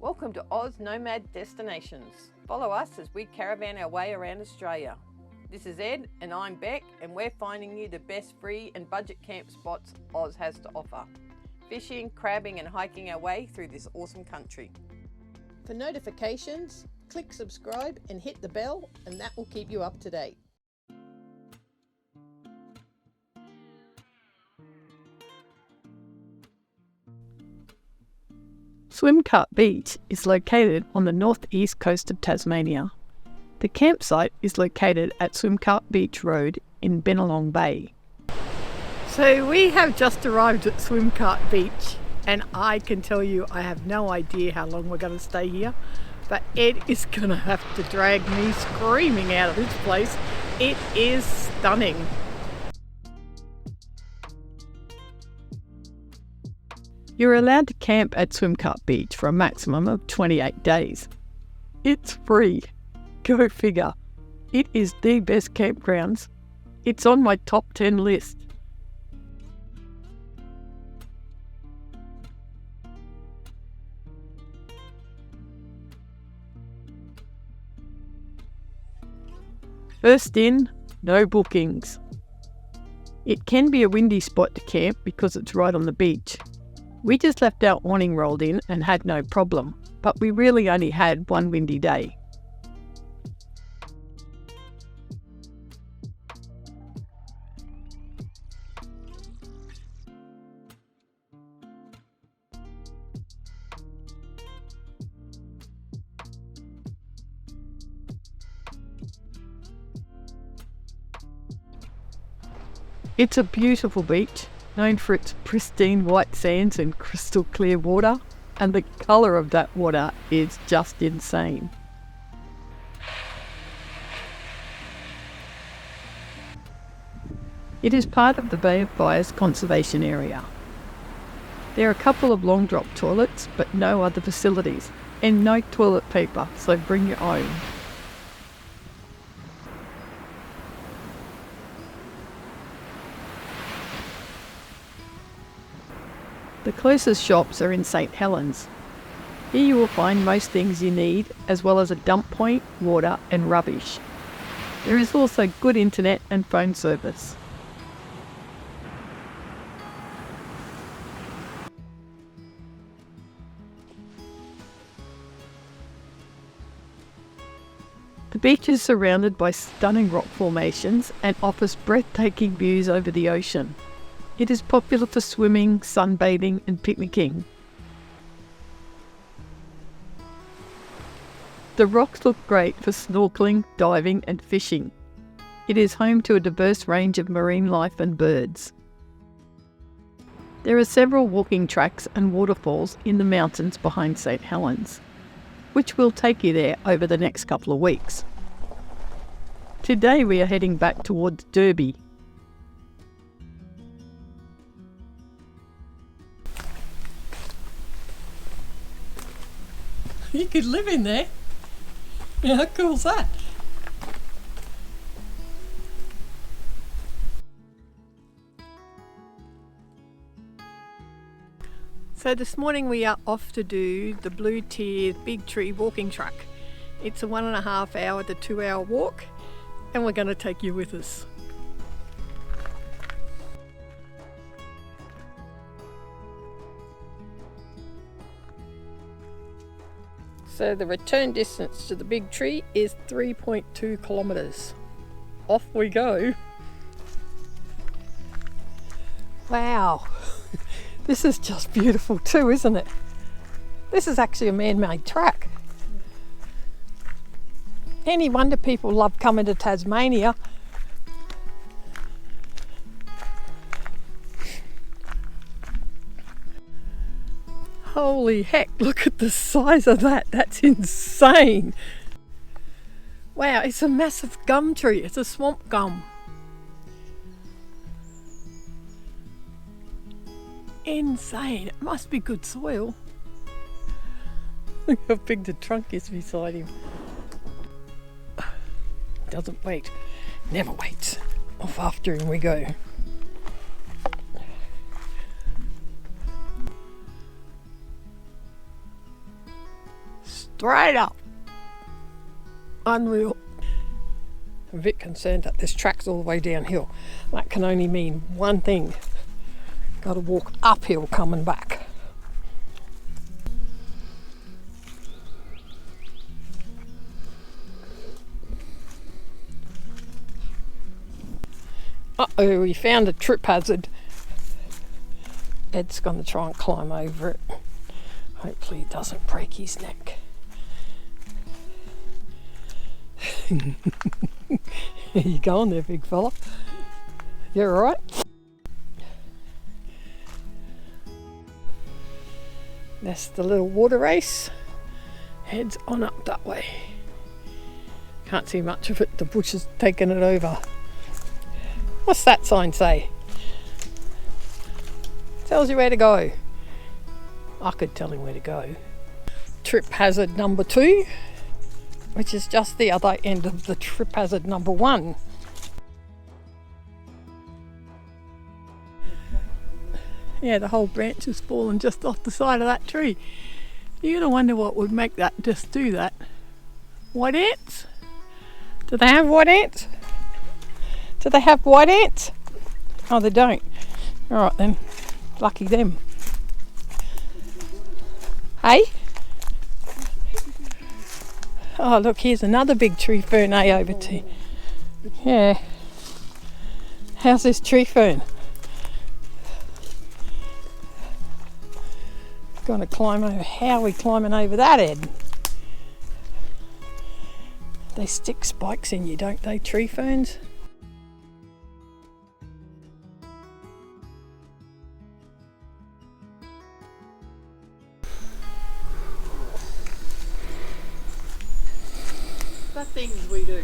Welcome to Aussie Nomad Destinations. Follow us as we caravan our way around Australia. This is Ed and I'm Bec, and we're finding you the best free and budget camp spots Oz has to offer. Fishing, crabbing and hiking our way through this awesome country. For notifications, click subscribe and hit the bell, and that will keep you up to date. Swimcart Beach is located on the northeast coast of Tasmania. The campsite is located at Swimcart Beach Road in Binalong Bay. So we have just arrived at Swimcart Beach, and I can tell you I have no idea how long we're going to stay here, but Ed is going to have to drag me screaming out of this place. It is stunning. You're allowed to camp at Swimcart Beach for a maximum of 28 days. It's free. Go figure. It is the best campgrounds. It's on my top 10 list. First in, no bookings. It can be a windy spot to camp because it's right on the beach. We just left our awning rolled in and had no problem, but we really only had one windy day. It's a beautiful beach, known for its pristine white sands and crystal clear water, and the colour of that water is just insane. It is part of the Bay of Fires conservation area. There are a couple of long drop toilets, but no other facilities, and no toilet paper, so bring your own. The closest shops are in St. Helens. Here you will find most things you need, as well as a dump point, water and rubbish. There is also good internet and phone service. The beach is surrounded by stunning rock formations and offers breathtaking views over the ocean. It is popular for swimming, sunbathing and picnicking. The rocks look great for snorkeling, diving and fishing. It is home to a diverse range of marine life and birds. There are several walking tracks and waterfalls in the mountains behind St. Helens, which will take you there over the next couple of weeks. Today we are heading back towards Derby. You could live in there. Yeah, how cool's that? So this morning we are off to do the Blue Tier Big Tree walking track. It's a 1.5 hour to 2 hour walk, and we're going to take you with us. So the return distance to the big tree is 3.2 kilometres. Off we go. Wow, this is just beautiful too, isn't it? This is actually a man-made track. Any wonder people love coming to Tasmania. Holy heck, look at the size of that. That's insane. Wow, it's a massive gum tree. It's a swamp gum. Insane. It must be good soil. Look how big the trunk is beside him. Doesn't wait. Never waits. Off after him we go. straight up. Unreal. I'm a bit concerned that this track's all the way downhill. That can only mean one thing. Got to walk uphill coming back. Uh-oh, we found a trip hazard. Ed's going to try and climb over it. Hopefully it doesn't break his neck. You going there, big fella? You alright? That's the little water race. Heads on up that way. Can't see much of it, the bush has taken it over. What's that sign say? Tells you where to go. I could tell him where to go. Trip hazard number 2, which is just the other end of the trip hazard number 1. Yeah, the whole branch has fallen just off the side of that tree. You're gonna wonder what would make that just do that. White ants? Do they have white ants? Do they have white ants? Oh, they don't. Alright then. Lucky them. Hey? Oh look, here's another big tree fern, over to. Yeah. How's this tree fern? Gonna climb over. How are we climbing over that, Ed? They stick spikes in you, don't they, tree ferns? The things we do.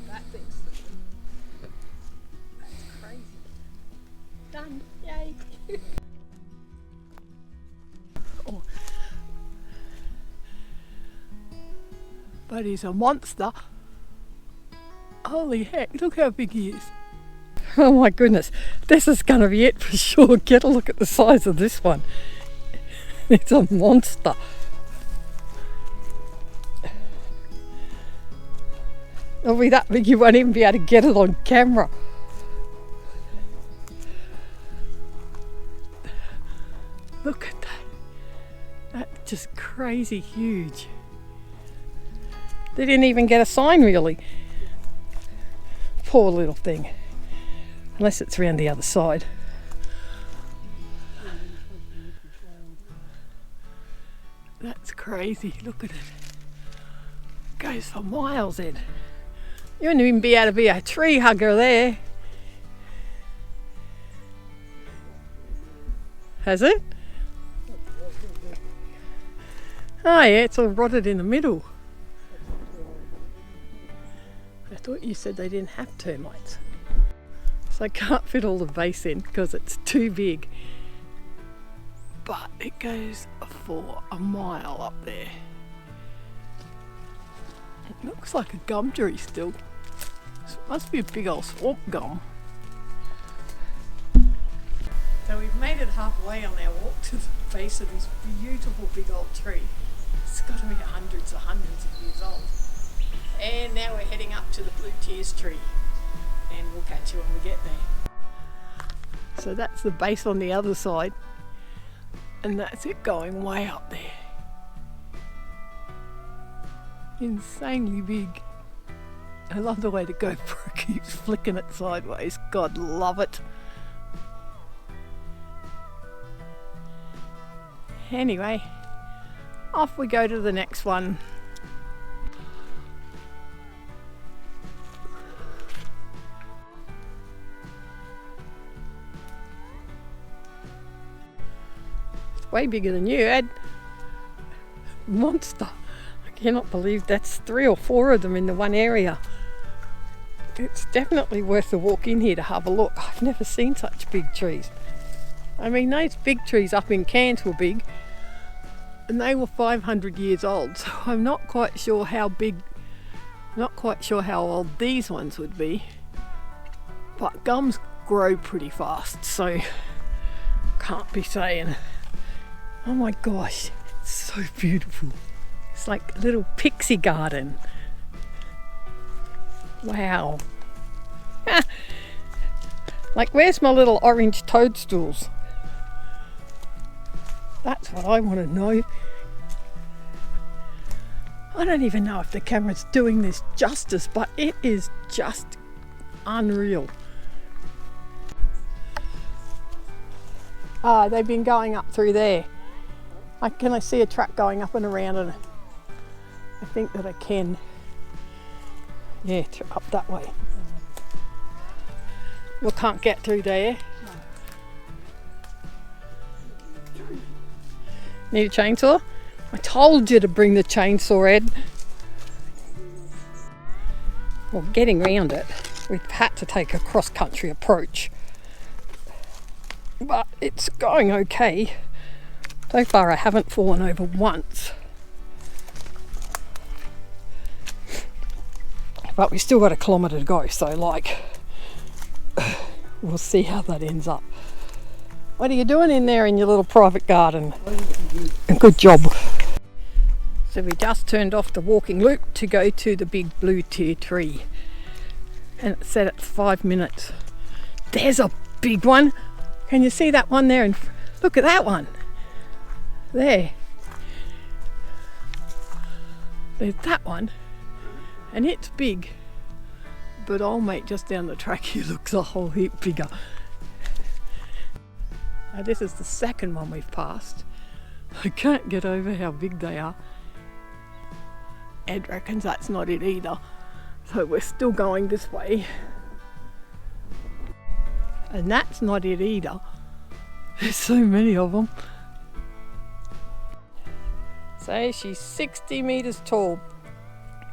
That thing's that's crazy. Done. Yay. Oh. But he's a monster. Holy heck, look how big he is. Oh my goodness, this is going to be it for sure. Get a look at the size of this one. It's a monster. It'll be that big you won't even be able to get it on camera. Look at that. That's just crazy huge. They didn't even get a sign really. Poor little thing. Unless it's around the other side. That's crazy. Look at it. Goes for miles, Ed. You wouldn't even be able to be a tree hugger there. Has it? Oh yeah, it's all rotted in the middle. I thought you said they didn't have termites. So I can't fit all the base in because it's too big. But it goes for a mile up there. It looks like a gum tree still. This must be a big old swamp gum. So we've made it halfway on our walk to the base of this beautiful big old tree. It's got to be hundreds of years old. And now we're heading up to the blue tears tree. And we'll catch you when we get there. So that's the base on the other side. And that's it going way up there. Insanely big. I love the way the GoPro keeps flicking it sideways. God, love it. Anyway, off we go to the next one. It's way bigger than you, Ed. Monster. I cannot believe that's 3 or 4 of them in the one area. It's definitely worth a walk in here to have a look. I've never seen such big trees. I mean, those big trees up in Cairns were big, and they were 500 years old, so I'm not quite sure how big Not quite sure how old these ones would be, but gums grow pretty fast, so can't be saying. Oh my gosh, it's so beautiful. It's like a little pixie garden. Wow. Like, where's my little orange toadstools? That's what I want to know. I don't even know if the camera's doing this justice, but it is just unreal. Ah, they've been going up through there. Can I see a track going up and around it? I think that I can. Yeah, up that way. We can't get through there. Need a chainsaw? I told you to bring the chainsaw, Ed. Well, getting around it, we've had to take a cross-country approach. But it's going okay. So far I haven't fallen over once. But we've still got a kilometre to go, so like, we'll see how that ends up. What are you doing in there in your little private garden? Good job. So we just turned off the walking loop to go to the big blue tier tree. And it said it's 5 minutes. There's a big one. Can you see that one there? And look at that one. There. There's that one. And it's big. But old mate just down the track, he looks a whole heap bigger. Now this is the second one we've passed. I can't get over how big they are. Ed reckons that's not it either. So we're still going this way. And that's not it either. There's so many of them. So she's 60 metres tall.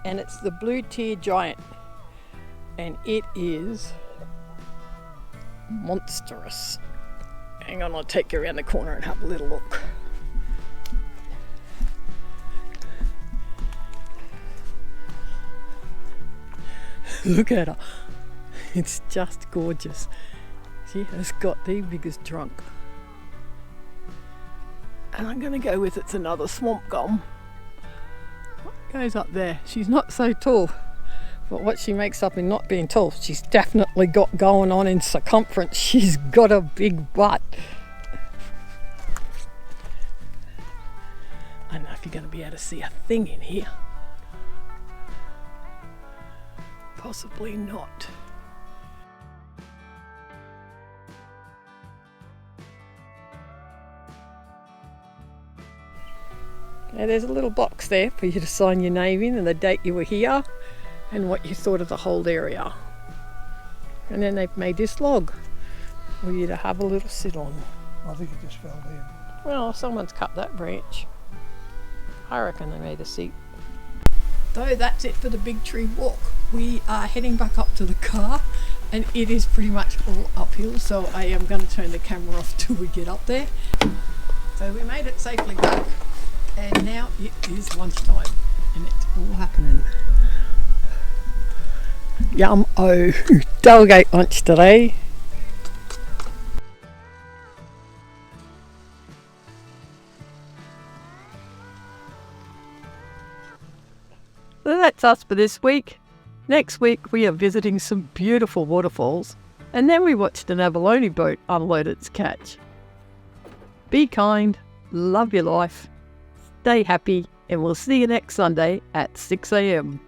And it's the blue tier giant. And it is monstrous. Hang on, I'll take you around the corner and have a little look. Look at her. It's just gorgeous. She has got the biggest trunk. And I'm going to go with it's another swamp gum. What goes up there? She's not so tall. But what she makes up in not being tall, she's definitely got going on in circumference. She's got a big butt. I don't know if you're going to be able to see a thing in here. Possibly not. Now there's a little box there for you to sign your name in and the date you were here and what you thought of the whole area. And then they've made this log for you to have a little sit on. I think it just fell down. Well, someone's cut that branch. I reckon they made a seat. So that's it for the big tree walk. We are heading back up to the car and it is pretty much all uphill, so I am going to turn the camera off till we get up there. So we made it safely back and now it is lunchtime and it's all happening. Yum, oh, tailgate lunch today. So that's us for this week. Next week we are visiting some beautiful waterfalls and then we watched an abalone boat unload its catch. Be kind, love your life, stay happy, and we'll see you next Sunday at 6 a.m.